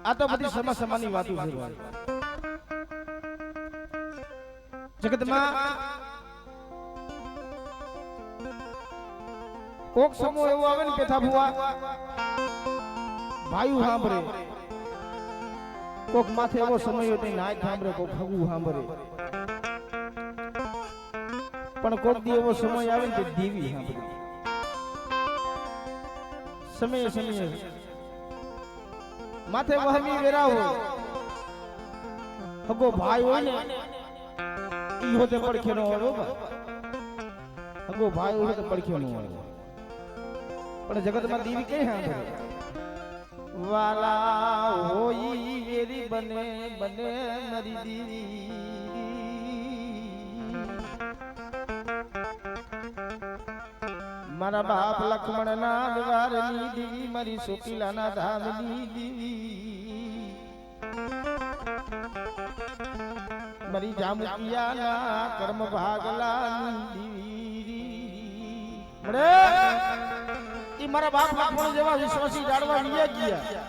આ તો બધી સમાની વાતો છે જગતમાં કોક સમૂહ એવો આવે ને પેથા ભુવા ભાઈ સાંભળે, કોક માથે એવો સમય હોય તો નાય સાંભળે, કોક હગું સાંભળે, પણ કોક દી એવો સમય આવે ને દેવી સાંભળે. સમયે સમયે માથે વહમી વેરા હોય, હગો ભાઈ હોય ને ઈ હોતે પડખે નો હોય, હગો ભાઈ હોય તો પડખે નો હોય. પણ જગતમાં દેવી કઈ સાંભળે? વાલા હોઈ વેરી બને બને નરી દેવી. મારા બાપ લક્ષ્મણ ના દ્વારની દેવી, મારી સોપીલા ના ધામની દેવી, મારી જામુકિયા ના કર્મ ભાગલાની દેવી. મળે ઈ મારા બાપ લક્ષ્મણ જેવા વિશ્વાસી જાડવા વિયા ગયા.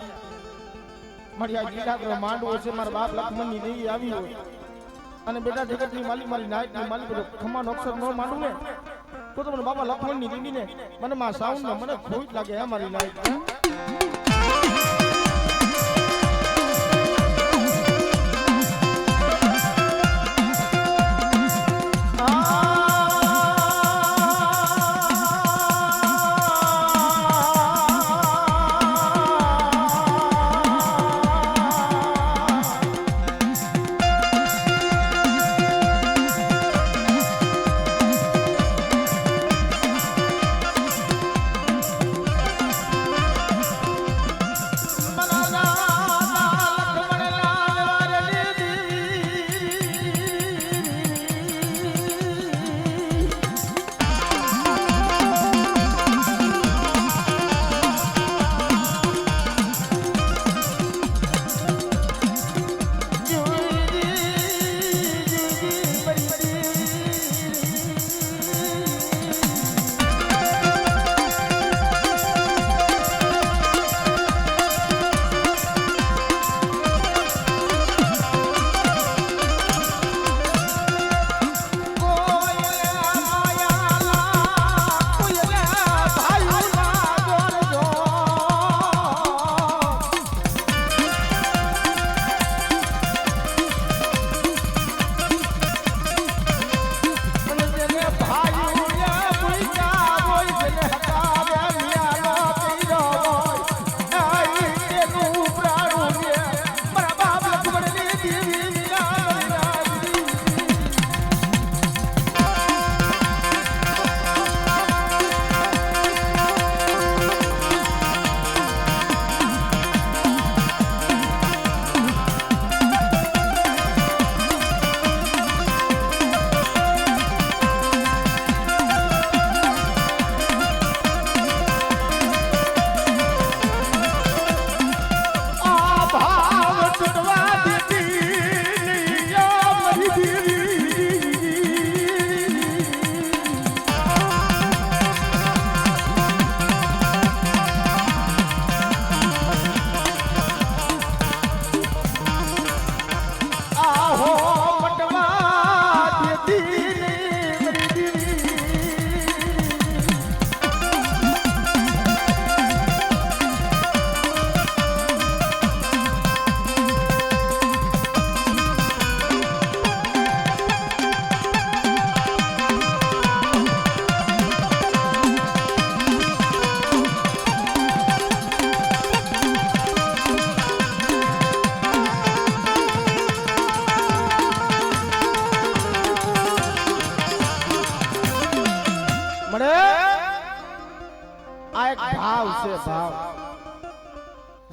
મારી આ ગીતા માંડવો છે, મારા બાપ લક્ષ્મણ ની દેવી આવી હોય અને બેટા જગત ની માલિક મારી નાયક ની માલિક ખમાનો અક્ષર ન માંડું ને તો મને બાબા લક્ષ્મણ ની દેવી ને મને માં સાઉન્ડ મને ખોટ લાગે હે મારી નાયક.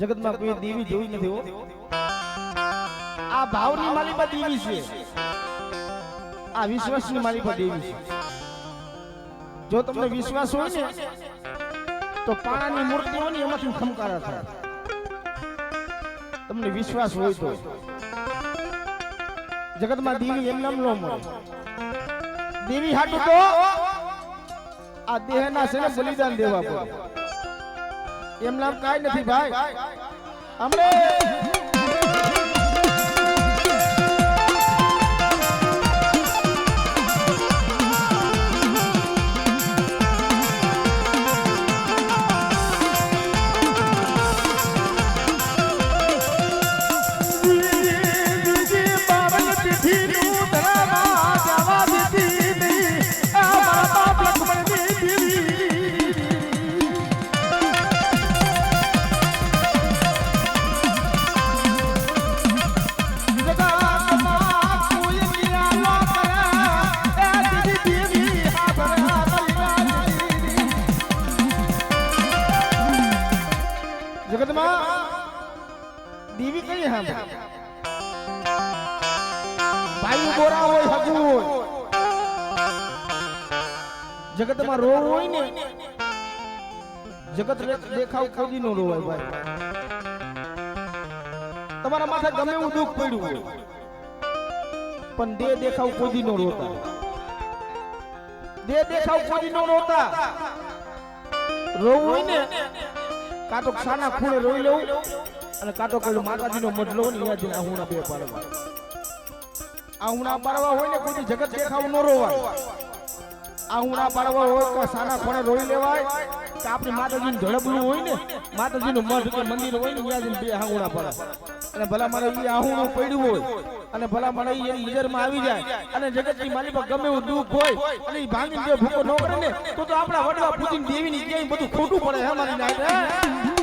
જગત માં કોઈ દેવી જોઈ નથી. આ ભાવની માલી પર દેવી છે, આ વિશ્વાસની માલી પર દેવી છે. જો તમને વિશ્વાસ હોય ને તો પાણાની મૂર્તિ હોય ને એમાંથી ખમકારા થાય. તમને વિશ્વાસ હોય તો જગતમાં દેવી એમ નામ ન મળે. દેવી હાટુ તો આ દેહના છે ને બલિદાન દેવા પડે. એમ નામ કાઈ નથી ભાઈ. હમણે દેવી કઈ હા ભાઈ ગોરા હોય હગુ હોય જગતમાં રોવ હોય ને જગત દેખાવ કોઈ નો રોવાય ભાઈ તમારા માથે ગમે એવું દુઃખ પડ્યું હોય પણ દેખાવ કોઈ નો રોતા દેખાવ કોઈ નો રોતા રોવું હોય ને કાતો સાના ખૂણે રોઈ લેવું અને કાતો કઈ માતાજીનો મઢલો ને અહીંયા જઈને આહુણા બે પાડવા આહુણા પાડવા હોય ને કોઈ જગત દેખાવ નો રોવાય આહુણા પાડવા હોય કે સાના ખૂણે રોઈ લેવાય કે આપણી માતાજીનું ધડબલું હોય ને માતાજીનું મઢ કે મંદિર હોય ને અહીંયા જઈને બે આહુણા પાડવા અને ભલા મને એ આહુણું પડ્યું હોય અને ભલા મને એની નજરમાં આવી જાય અને જગતની માલી પર ગમે એવું દુઃખ હોય અને એ ભાંગીને જો ભૂકો ન કરે ને તો આપણા વડવા પૂજીને દેવીની ક્યાંય બધું ખોટું પડે હે મારી નાય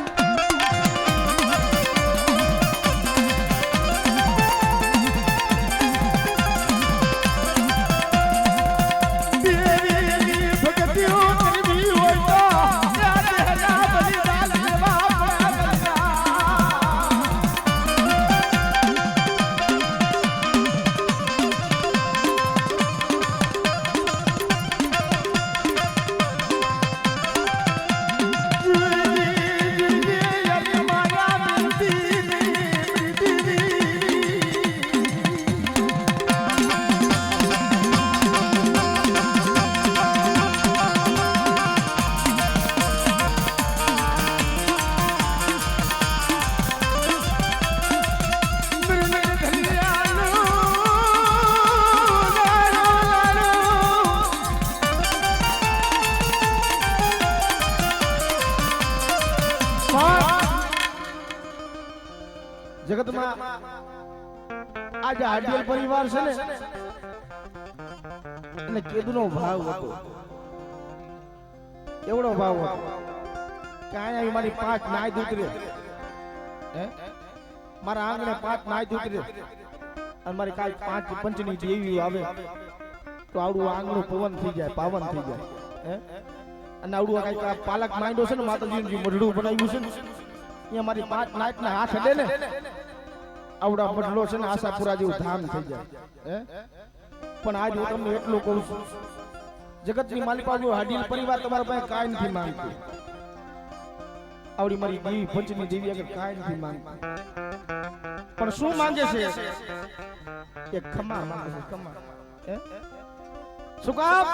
જગતમાં આજે હાડિયલ પરિવાર છે ને અને કેદુનો ભાવ હતો એવડો ભાવ હતો કે અહીંયા મારી 5 નાય દૂતરે હે મારા આંગણે 5 નાય દૂતરે અને મારી કાલ 5 પંચની દેવી આવે તો આવડું આંગણું પવન થઈ જાય પાવન થઈ જાય હે અને આવડું કઈક પાલક માંડ્યો છે ને માતાજીનું જે મઢડું બનાવ્યું છે ને અહીંયા મારી 5 નાયતના હાથ અડે ને આવડા મઢલો છે ને આશાપુરા જેવું ધામ થઈ જાય હે પણ આજ હું તમને એટલું કહું છું જગતની માલિકા જો હાડીલ પરિવાર તમારા પાસે કાંઈ નથી માંગતી આવડી મારી દેવી પંચની દેવી આગળ કાંઈ નથી માંગતી પણ શું માંગે છે એક ખમા માંગે છે ખમા હે શું કામ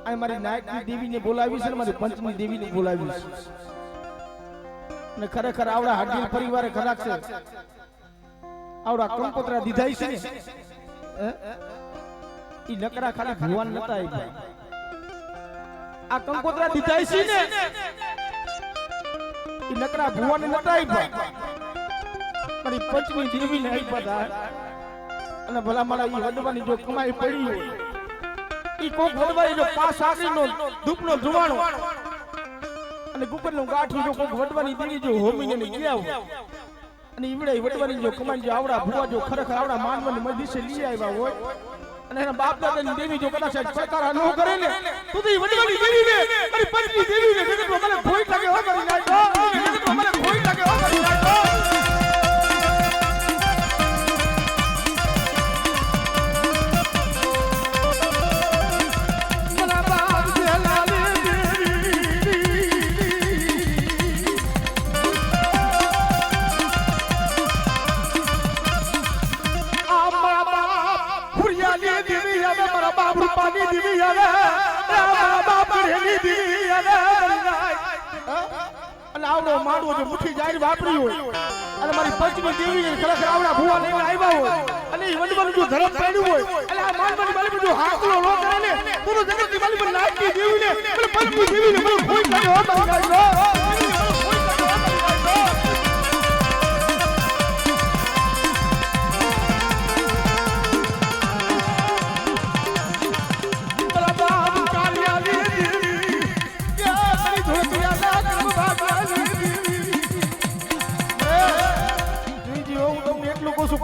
આ મારી નાયકની દેવીને બોલાવી છે ને મારી પંચની દેવીને બોલાવી છે ને ખરેખર આવડા હાડીલ પરિવારે ખરાક છે આવડા કંકોત્રા દીધાઈ છે ને ઈ નકરા ખાલી ભગવાન નતા આપ્યા આ કંકોત્રા દીધાઈ છે ને ઈ નકરા ભગવાન નતા આપ્યા મારી પંચમી દેવીને આપ્યા અને ભલા મારા ઈ વડવાની જો કમાઈ પડી હોય ઈ કોક વડવાની જો પાસ આકરીનો ધૂપનો ધુવાણો અને ગુગરનું ગાંઠું જો કોક વડવાની દેવી જો હોમીને ગયા હોય અને ઈવડે વડવાની જો કમાઈ જો આવડા ભુવા જો ખરેખર આવડા માનવની મદિસે લઈ આવ્યા હોય અને એના બાપ દાદાની દેવી જો કદાચ પ્રકાર ન કરે ને તો ઈ વડવાની દેવીને મારી પત્ની દેવીને જગતમાં મને ભોય લાગે હો કરી નાખો જગતમાં મને ભોય લાગે હો કરી નાખો પાણી દીવી આવે મારા બાપ રેલી દીવી આવે અને આવડો માડવો જો મુઠ્ઠી જારી વાપરી હોય અને મારી પંચમી દેવી ખરેખર આવડા ભુવા લઈને આવ્યા હોય અને ઈ વડવાનું જો ધરમ પાડ્યું હોય એટલે આ માનવાની માલી જો હાકલો લો કરે ને તો જગતની માલી પર નાખી દેવીને મને પંચમી દેવીને મને કોઈ લાગે હો તારી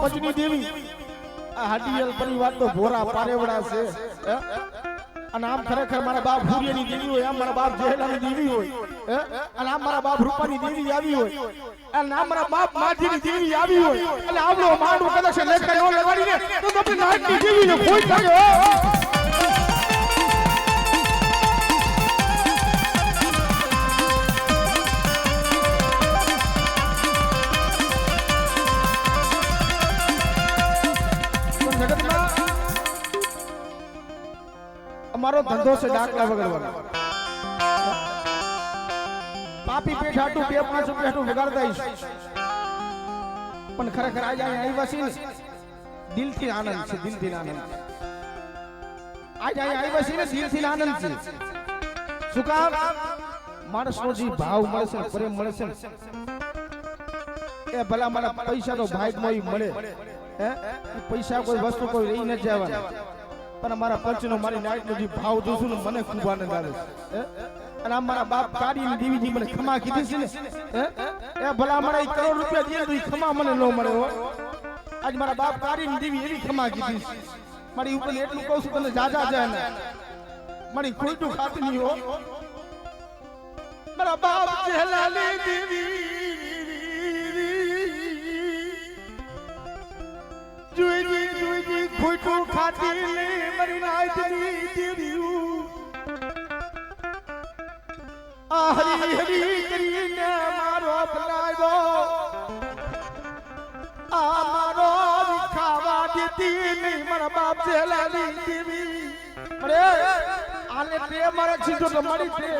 પંચની દેવી આ હાડીયલ પરિવાર તો ભોરા પારેવડા છે અને આમ ખરેખર મારા બાપ ભૂરિયાની દેવી હોય આમ મારા બાપ જેહલાની દેવી હોય અને આમ મારા બાપ રૂપાની દેવી આવી હોય આ ના મારા બાપ માજીની દેવી આવી હોય અને આવડો માંડો કદાચ લેખા નો લગાડીને તો તમે નાટની દેવીને ખોઈ કાઢો અમારો ધંધો છે ડાકલા વગરવાનો પાપી પેટ હાટું 2-5 રૂપિયા હાટું વગાડતા પણ ખરેખર આજે આવ્યા છે ને દિલથી આનંદ છે દિલથી આનંદ આજે આવ્યા છે ને દિલથી આનંદ છે શું કામ માણસનો જે ભાવ મળે છે પ્રેમ મળે છે એ ભલા મારા પૈસા તો ભાગમાં મળે હે પૈસા કોઈ વસ્તુ કોઈ રહી ન જવાના પણ અમારા પંચનો મારી નાઈટનો જે ભાવ જોશું ને મને ખૂબ આનંદ આવે છે અને આ મારા બાપ કાઢીને દેવીજી મને ખમા કીધી છે ને એ ભલા મારા 1 કરોડ રૂપિયા દે તો ખમા મને ન મળે હો આજ મારા બાપ કાઢીને દેવી એવી ખમા કીધી છે મારી ઉપર એટલું કહું છું તને જાજા જાય ને મારી ખોટું ખાતી નહીં હો મારા બાપ જલાલી દેવી જોઈ ખોટું ખાતી લે મારી નાઈટની દેવી હરી હરી કરીને મારો ભલાયો આ મારો ખાવા દેતી નહીં મારા બાપ જલાલી દેવી અરે આને તે મારા છીજો તો મારી તે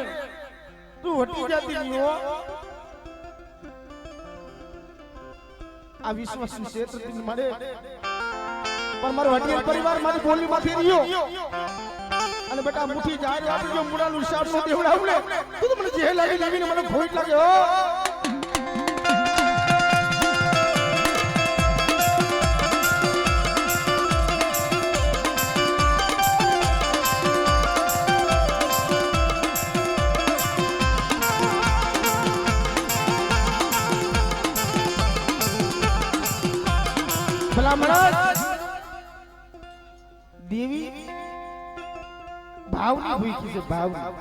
તું હટી જતી નહીં હો આ વિશ્વાસની ક્ષેત્રથી મળે પણ મારો હટિયાર પરિવાર મારી બોલીમાંથી રહ્યો અને બેટા મુઠી જાય આપી જો મુડાનું શાક નો દેવડાવ લે તું તો મને જે લાગી લાગીને મને ખોટ લાગે હો ભલા મહારાજ દેવી ભાવની ભૂખી છે ભાવની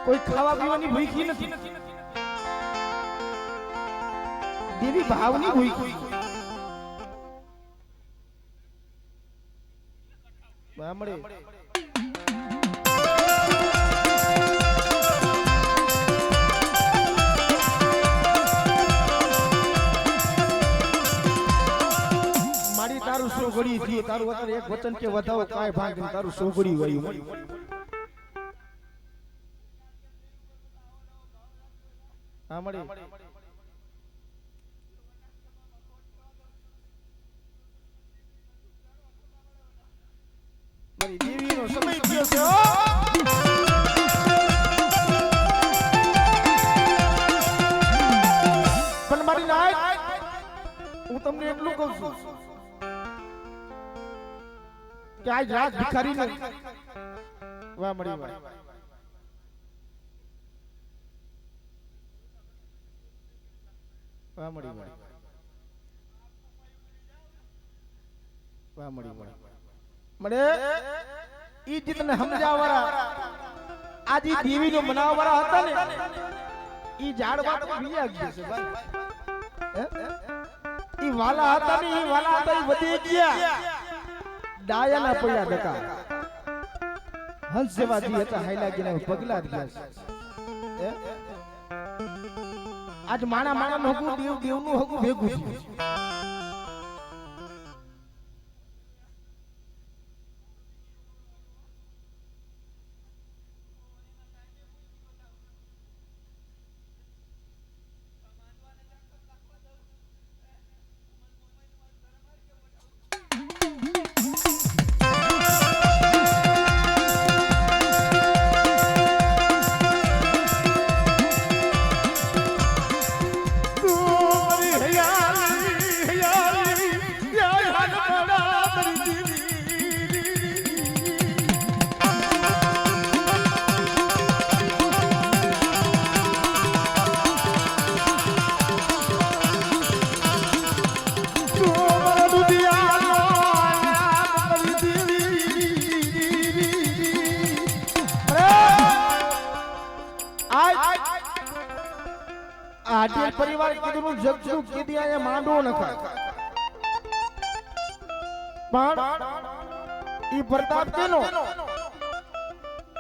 કોઈ ખાવા પીવાની ભૂખી નથી દેવી ભાવની ભૂખી બામડે મારી તારું સોગડી થી તારું અત્યારે એક વચન કે વધાવો કાય ભાગ તારું સોગડી વયું હા મળી મારી દેવીનો સમય થયો છે હો પણ મારી નાઈટ હું તમને એટલું કહું છું કે આજ રાત ભિખારી ને વાહ મળી વાહ વાહ મળી વાહ મળી મળે ઈ જીતને સમજાવવાળા આજ ઈ દેવીનો બનાવવાળા હતા ને ઈ ઝાડવા તો વિયા ગયા છે ભાઈ ઈ વાલા હતા ને ઈ વાલા હતા ઈ વધી ગયા ડાયાના પડ્યા ડકા હંસ જેવા જી હતા હાઈલા ગીના પગલા જ ગયા છે આજ માણા માણા નું હગું દેવ દેવ નું હગું ભેગું થયું આઢિયલ પરિવાર કીધું જગજુ કીધી આ માંડવો નખાય પણ ઈ પ્રતાપ કેનો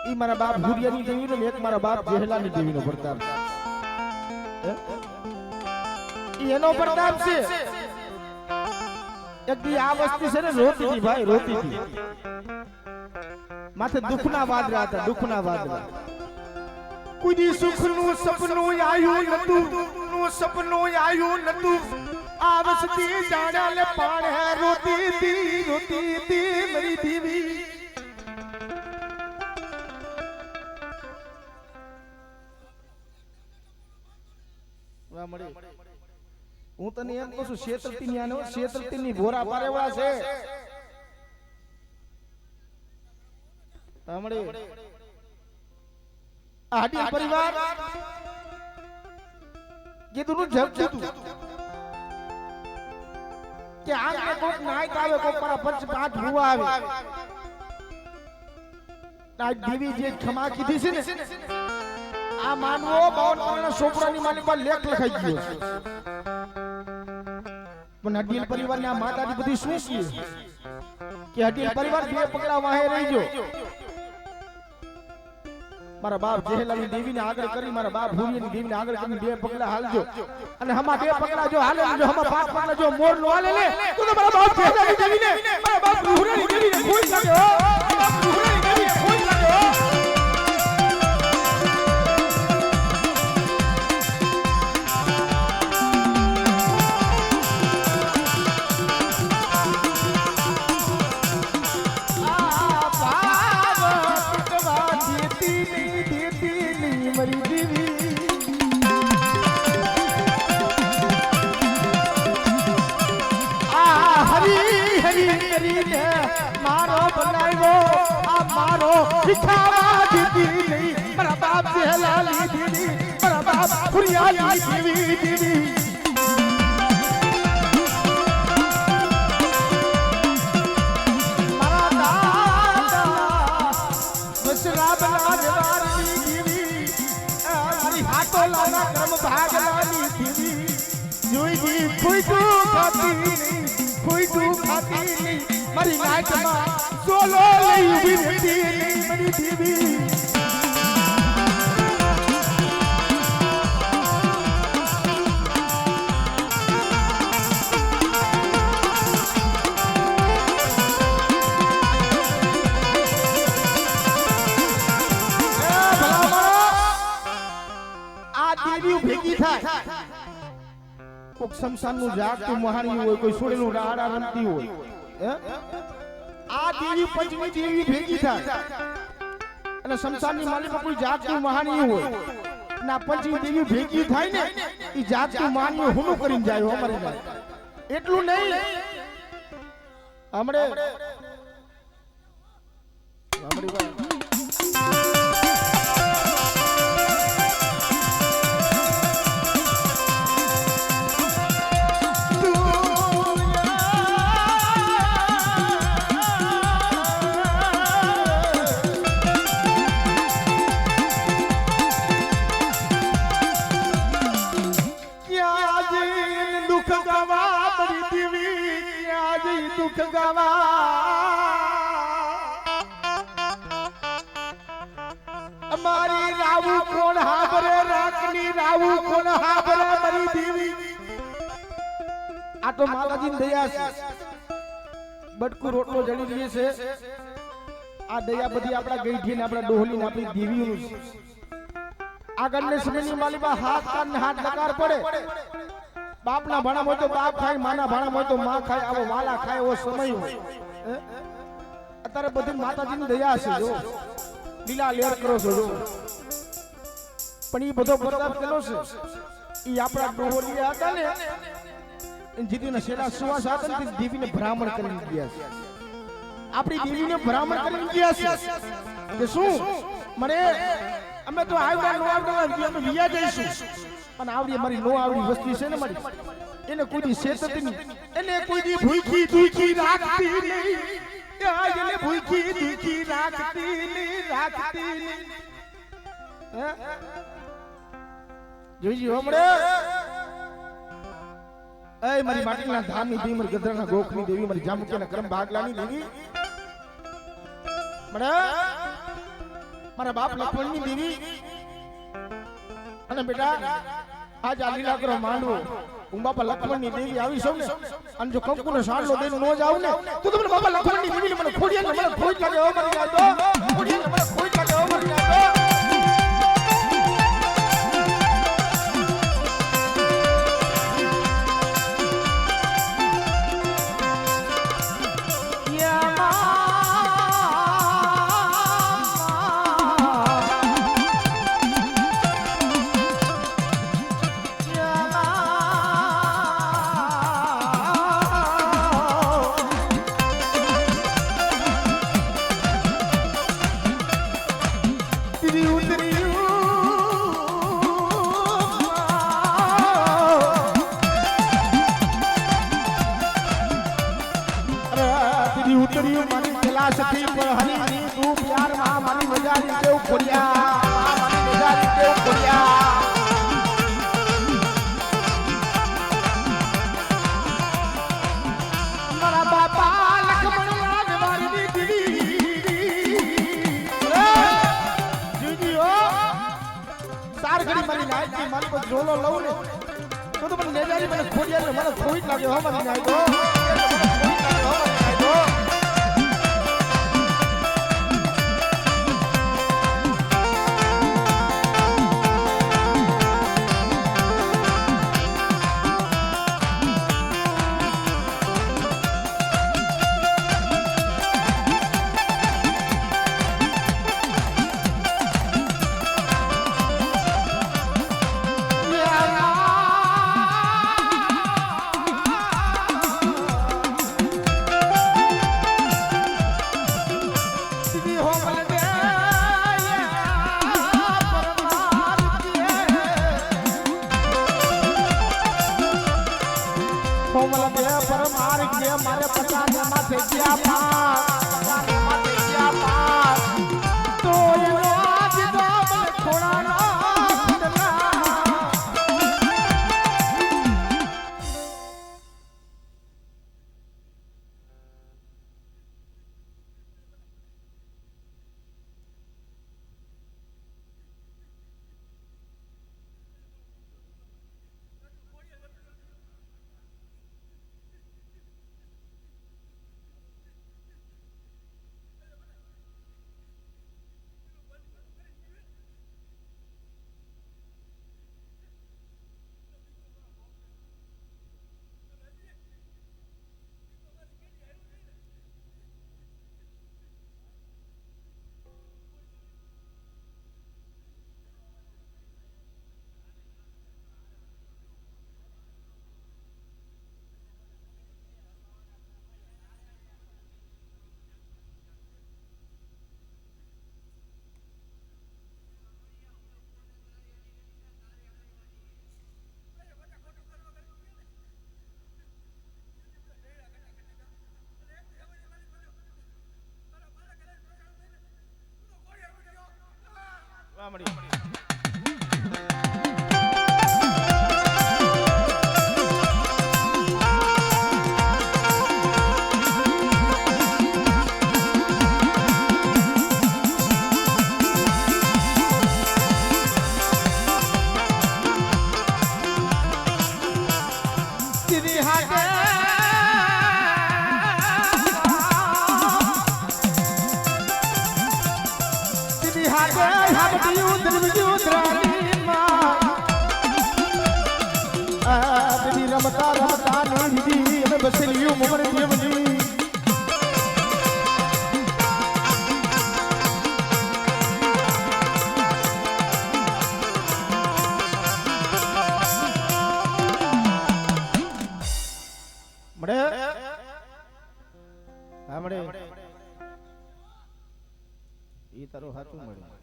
ઈ મારા બાપ ભુરિયાની દેવીનો ને એક મારા બાપ જેહલાની દેવીનો પ્રતાપ ઈ એનો પ્રતાપ છે એક દી આ વસ્તી છે ને રોતી હતી ભાઈ રોતી હતી માથે દુખના વાદળા હતા દુખના વાદળા કોઈ સુખનું સપનું આયું નતું આ વસ્તી જાણ્યા લે પાણે રોતી હતી મારી દેવી વાહ મળી હું તને એમ કહું છું શેતલતી ન્યાનો શેતલતી ની ભોરા પારેવા છે સાંભળે આઢિયલ પરિવાર કીધું જગ કીધું કે આંગણે કોક નાઈટ આવે કોક મારા પંચ પાંચ ભૂવા આવે આ દેવી જે ખમા કીધી છે ને આ માનવો 52 છોકરાની માની પર લેખ લખાઈ ગયો પણ આઢિયલ પરિવારને આ માતાજી બધી શું કહે કે આઢિયલ પરિવાર બે પગલા વાહે રહી ગયો મારા બાપ જેહલાની દેવીને આગળ કરી મારા બાપ ભુરિયાની દેવીને આગળ કરી બે પગલા હાલજો અને હમા બે પગલા જો હાલે જો હમા પાંચ પગલા જો મોર નો હાલે લે તો મારા બાપ જેહલાની દેવીને મારા બાપ ભુરિયાની દેવીને કોઈ લાગે હો મારા બાપ ભુરિયાની દેવીને કોઈ લાગે હો मारो बनायो आ मारो दिखावा दीदी नहीं मेरा बाप जेहलाली दीदी मेरा बाप भुरियाली देवी दीदी मारा दादा बसरा बनाजवारी देवी मारी हाथो लाना कर्म भागलानी देवी जोई दी कोई तो खाती नहीं कोई तो खाती नहीं મારી નાચમાં સોલો લઈ ઉભી રહેતી મારી દેવી આ દેવી ભેગી થાય કોક શમશાનનું જાગતું મહાણી હોય કોઈ છોડેલું રાડા રમતી હોય આ દેવી પંચમી દેવી ભેગી થાય અને શમશાનની માલીમાં કોઈ જાગતું મહાની હોય ના પંચમી દેવી ભેગી થાય ને ઈ જાગતું મહાની હુનું કરીને જાય અમારી જાય એટલું નહીં હમણે दुख गवा हमारी रावू कोण हाबरे राकनी रावू कोण हाबरे मारी देवी आ तो माताजी ની દયા છે બટકુ રોટલો જડી રહી છે આ દયા બધી આપડા ગઈઠી ને આપડા ડોહલી ને આપણી દેવીઓનું છે આગળની સમયની માલીમાં હાથ કાન ને હાથ લકાર પડે બાપના ભાણા હોય તો બાપ ખાય માના ભાણા હોય તો માં ખાય આવો વાલા ખાય એવો સમય હોય અત્યારે બધી માતાજીની દયા છે જો લીલા લેર કરો છો જો પણ ઈ બધો પ્રતાપ કેલો છે ઈ આપણા ડોહલિયા હતા ને જીતીને શેલા સુવાસ હતા ને દેવીને બ્રાહ્મણ કરીને ગયા છે આપણી દેવીને બ્રાહ્મણ કરીને ગયા છે કે શું મને અમે તો આવડા નો આવડા અમે વિયા જઈશું પણ આવડી મારી નો આવડી વસ્તી છે ને મારી એને કોઈ શેતતી નહીં એને કોઈ ભૂખી દુખી રાખતી નહીં એને ભૂખી દુખી રાખતી નહીં જોઈજી હમણે એ મારી માટીના ધામની દેવી મારી ગધરાના ગોખની દેવી મારી જામુકિયાના કરમ ભાગલાની દેવી મારા બાપ લક્ષ્મણની દેવી અને બેટા આજ આ લીલા કરો માંડવો હું બાપા લક્ષ્મણની દેવી આવી છું ને અને જો કંકુનો સાડલો દઈને નો જાવ ને તો તમને બાપા લક્ષ્મણની દેવી મને ખોડિયાને મને ખોટ લાગે હો મરી જાય તો ખોડિયાને મને ખોટ લાગે હો મરી જાય તો ઝોલો લઉં ને તો મને નેજારી મને ખોડિયા મને ખોટ લાગે હો મને નાય તો રમતા રમતા નીંદી અમે બસેલિયું મોમર દેવજી મળે હા મળે ઈ તારો હાચું મળે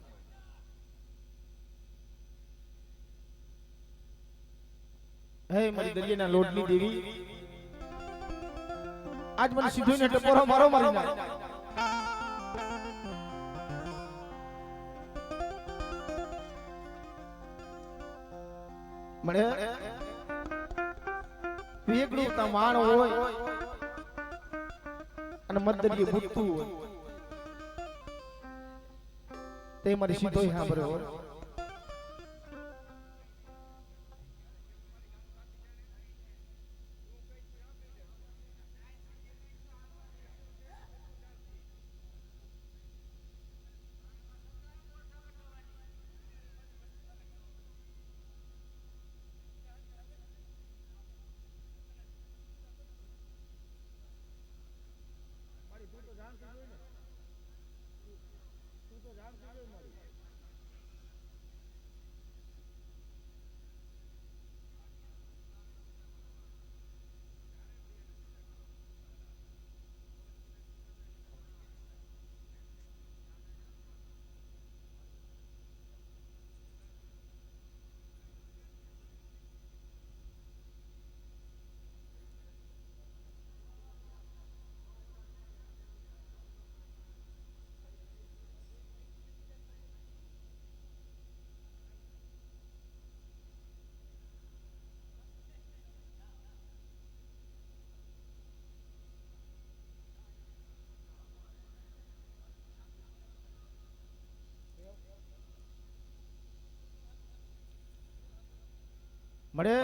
હે મારી દરિયાના લોટની દેવી આજ મને સીધો ને ટપોરો મારો મારી ના મળે વેગડું તા માણ હોય અને મદદરીએ બુટતું હોય તે મારી સીધોય સાંભળ્યો હોય. મળે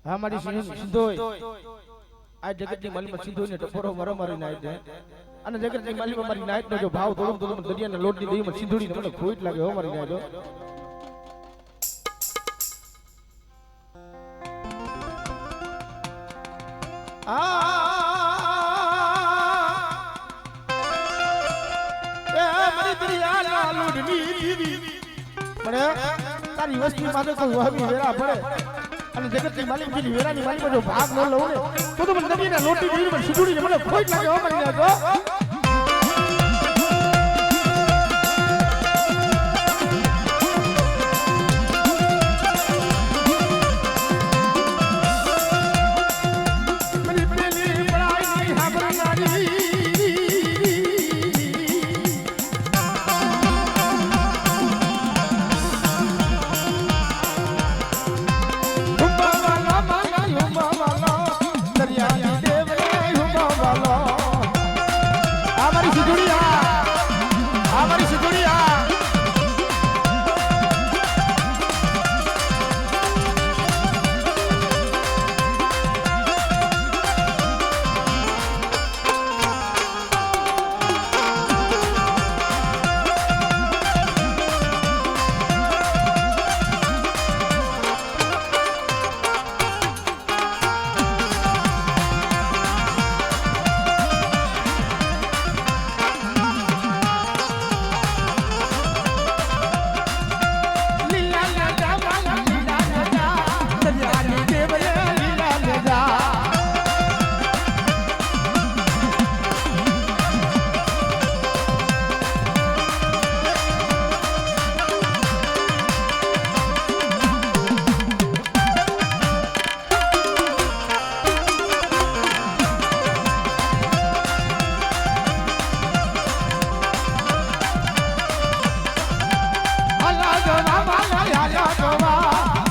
હા મારી સિંધોય આ જગતની માલીમાં સિંધોય ને ટપોરો મારી નાઈટ ને અને જગતની માલીમાં મારી નાઈટ નો જો ભાવ થોડું થોડું દરિયાના લોટની દહીંમાં સિંધોડી મને ખોટ લાગે હો મારી નાઈટ. મારી દરિયાના લોટની દીવી પડે તારી વસ્તી માં તો વાવી વેરા પડે અને જગતની માલિક બીજી વેરાની માલિકમાં જો ભાગ ન લઉં ને તો મને નદીના લોટી દીધી મને સુધુડી મને ખોટ લાગે હો મારી નાઈટ.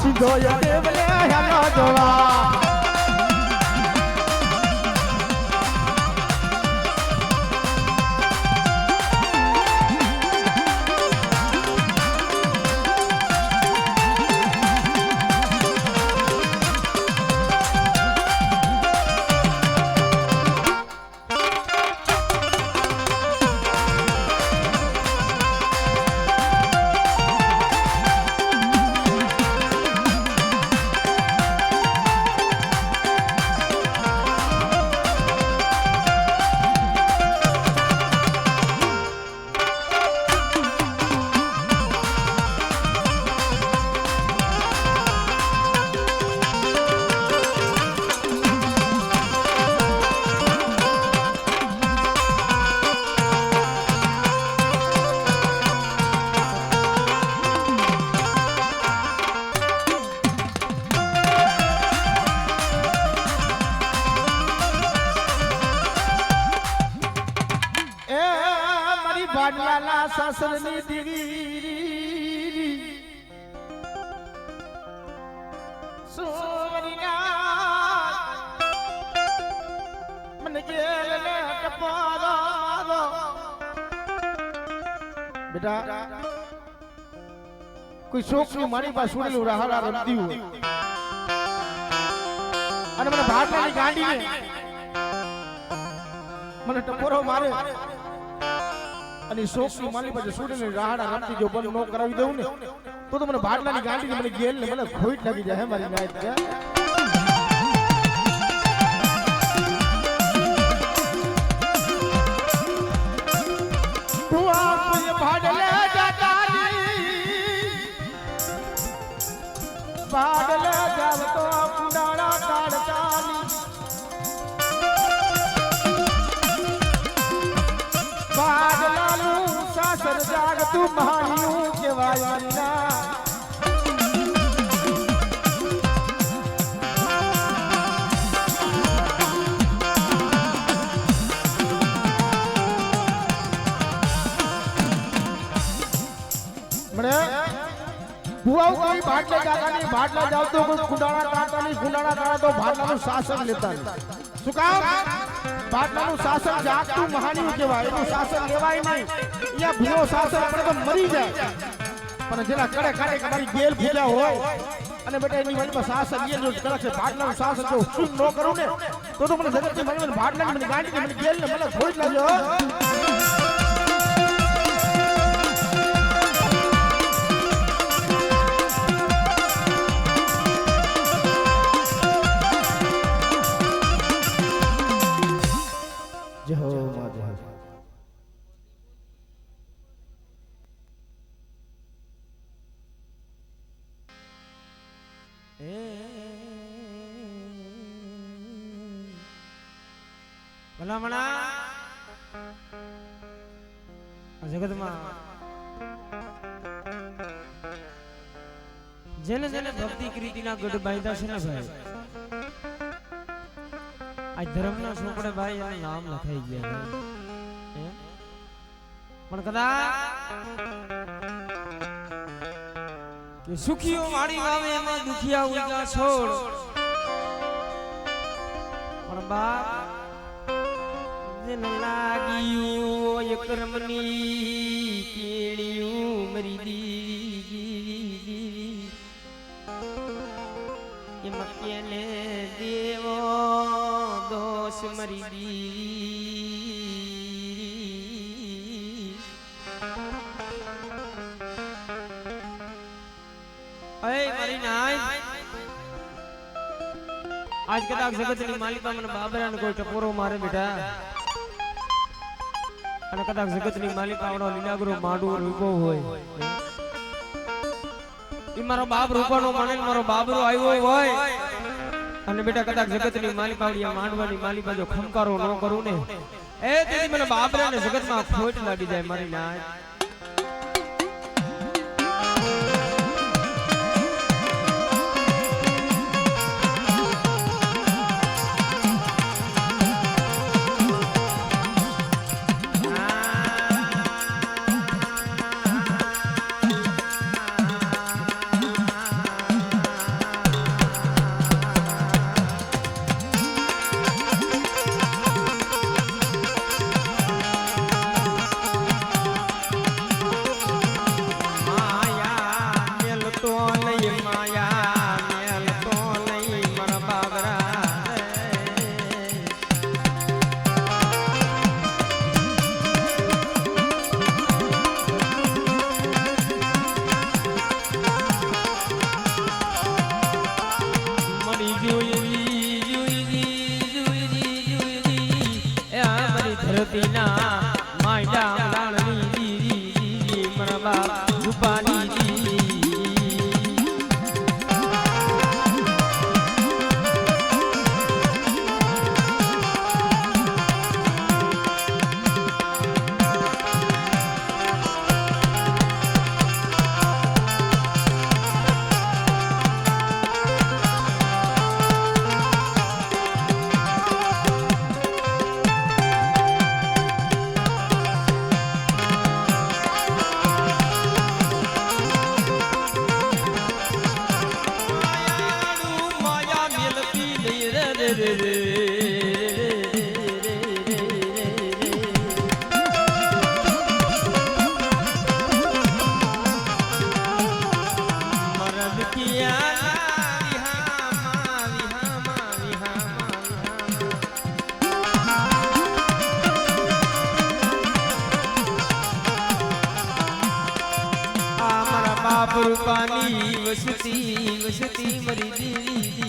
સિંધોય દેવલે હેલો જોવા ભાગલાના સાસરની દીવી સોમરીના મને ગેલ ને ટપારો મારો બેટા કોઈ શોખની મારી પાસે સુડેલું રાહડા રમતી હોય અને મને ભાગલાની ગાંડીને મને ટપોરો મારે અને શોખની મારી પાસે સુડેલી રાહડા રમતી જો બંધ ન કરાવી દઉં ને તો મને ભાગલાની ગાંડીને મને ગેલ ને મને ખોઈટ લાગી જાય હે મારી નાઈટ કે પાડલે જાવ તો કુંડાળા કાઢતાની પાડલાનું સાસર જાગતું મહાણિયું કહેવાય ના बुआ कोई भाटले जाता नहीं भाटला जाओ तो कोई कुंडाड़ा काटा नहीं कुंडाड़ा काटा तो भाटलाનું શાસન લેતા નહીં શું કામ ભાટલાનું શાસન જાગતું મહાની કહેવાય એનું શાસન લેવાય નહીં અહીંયા ભૂલો શાસન આપણે તો મરી જાય પણ જેના કડે કડે તમારી ગેલ ભૂલ્યા હોય અને બેટા એની વાડીમાં શાસન એ જો કડક છે ભાટલાનું શાસન જો શું ન કરું ને તો મને જગતની મને ભાટલાની મને ગાંડી મને ગેલ ને મને ખોઈ લાગ્યો ભલામણા જગતમાં જેને જેને ભક્તિ કીર્તિના ગઢ બાંધ્યા છે ને ભાઈ આ ધર્મના ચોપડે ભાઈ એનું નામ લખાઈ ગયા છે પણ કદાચ સુખીઓ વાળી વાવે એમાં દુખિયા ઉગા છોડ પણ બાપ જન લાગ્યું એક રમની કેળિયું મરી દીવી એમાં કેને દેવો દોષ મરી દીવી અય મારી નાય આજ કદાચ જગતની માલિકા મને બાબરાને કોઈ ટપોરો મારે બેટા અને કદાચ જગતની માલિકા આવડો લીલાગરો માડું રૂપો હોય ઈ મારો બાપ રૂપાનો મને મારો બાબરો આવ્યો હોય અને બેટા કદાચ જગતની માલિકા આવડી માંડવાની માલિકા જો ખમકારો ન કરું ને એ તેથી મને બાબરાને જગતમાં ખોટ લાગી જાય મારી નાય બાપ રૂપાની વસતી વસતી મરી દીદી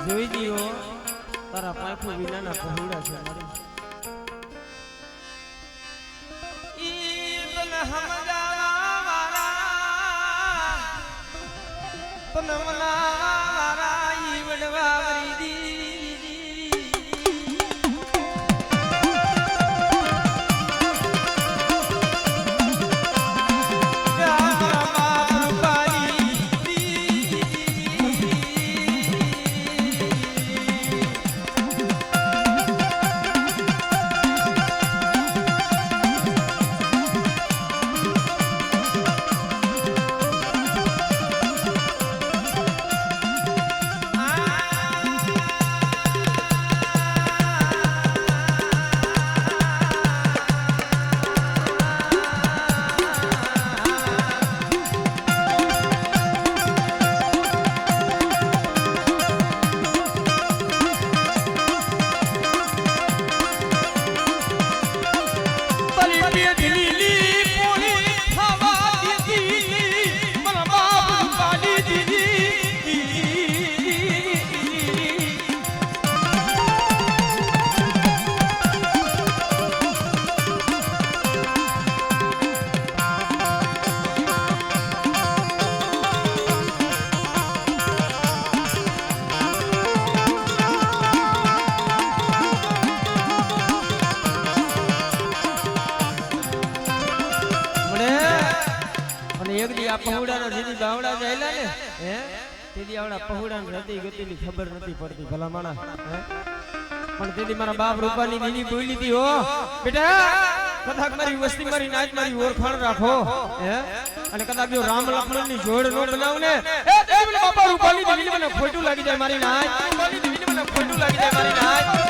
જોઈ દીઓ તારા પાંખો વિનાના પહોળા છે મારી ઈ તન હમજાવા વાળા તન મનાવા વાળા ઈ વડવા વરી પહોળાનો જેની બાવડા જઈલા ને હે તેદી આવડા પહોળાની રતી ગતિની ખબર નથી પડતી ભલા માણા હે પણ તેદી મારા બાપ રૂપાની દીની બોલી હતી હો બેટા કદાચ મારી વસ્તી મારી નાચ મારી ઓળખાણ રાખો હે અને કદાચ જો રામ લક્ષ્મણની જોડ નો બનાવ ને એ તેદી બાપા રૂપાની દીની મને ખોટું લાગી જાય મારી નાચ રૂપાની દીની મને ખોટું લાગી જાય મારી નાચ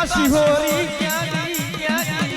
શિહોરી ક્યાંની ક્યાંની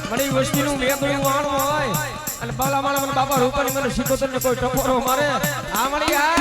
મળી વસ્તીનું મેઘડું વાણું હોય અને બાલા માળા મને બાપા રૂપાની મને શીખોતર ને કોઈ ટકોરો મારે આ મળી આ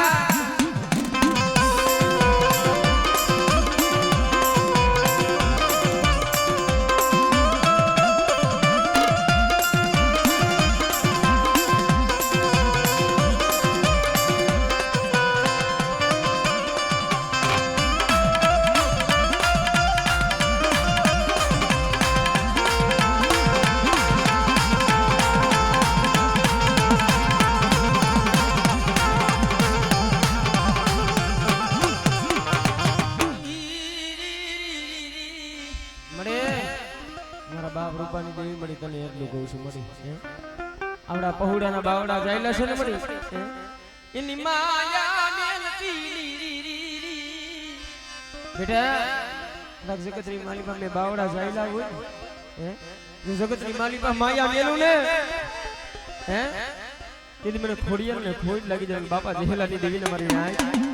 મારા બાપ રૂપાની દેવી મળી તને એટલું કહું છું મળી હે આવડા પહોળાના બાવડા જાયલા છે ને મળી હે એની માયા મેલતી બેટા જગતની માલિકા મે બાવડા જાયલા હોય હે જો જગતની માલિકા માયા મેલું ને હે તેથી મને ખોડિયાર ને ખોટ લાગી જાય બાપા જેહલાની દેવીને મારી આય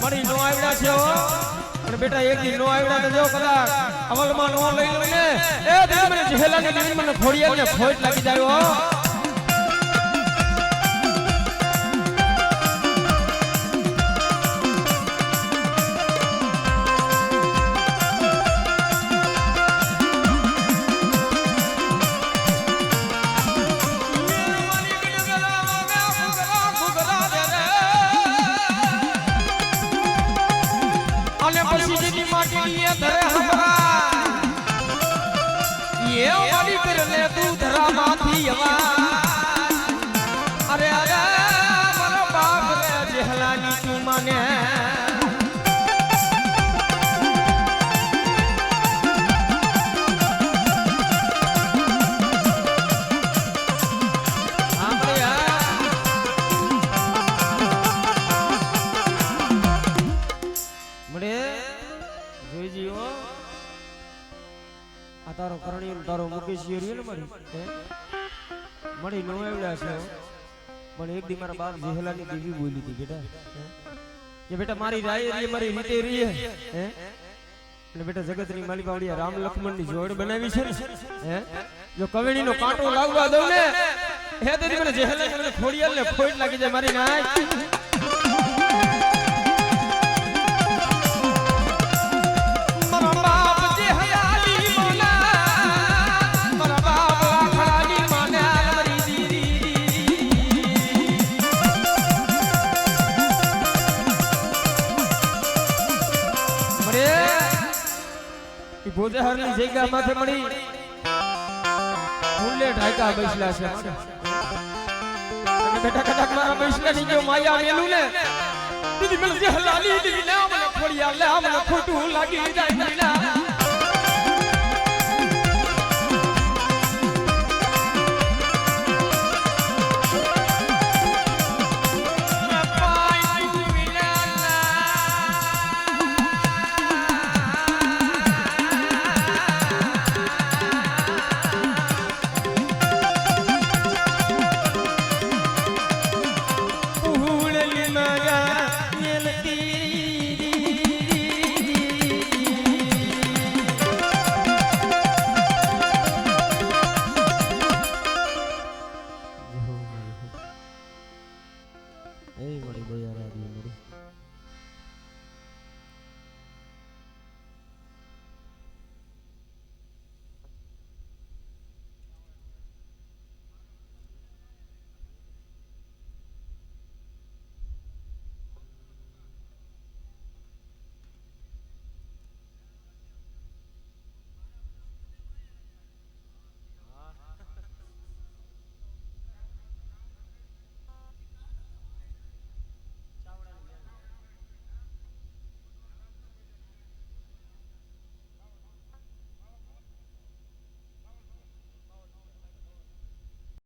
મળી નો આવડા છે અને બેટા એક દી નો આવડા તો જો કદાચ અમલમાં નો લઈ લઉં ને એ દેવ મને જેહલાની દેવી મને ખોડિયાર ને ખોટ લાગી જાય હો અરે અરે મારા બાપ રે જેહલાની તું માને તારો કરણી તારો મુકેશ રહ્યો ને મળી નો આવડ્યા છે પણ એક દી મારા બાપ જેહલાની દેવી બોલી હતી બેટા કે બેટા મારી રાય રી મારી રીતે રી હે એટલે બેટા જગતની માલી બાવડિયા રામ લક્ષ્મણ ની જોડ બનાવી છે ને હે જો કવેણી નો કાંટો લાગવા દઉં ને હે તેરી મને જેહલાની મને ખોડિયાર ને ખોટ લાગી જાય મારી નાય ભોજહરની જગ્યા માથે મળી ફૂલે ઢાકા બેસલા છે અને બેટા કદાચ મારા બેસલા ની જો માયા મેલું ને દીદી મને જે હલાલી દીદી ના મને ખોડિયા લે મને ખોટું લાગી જાય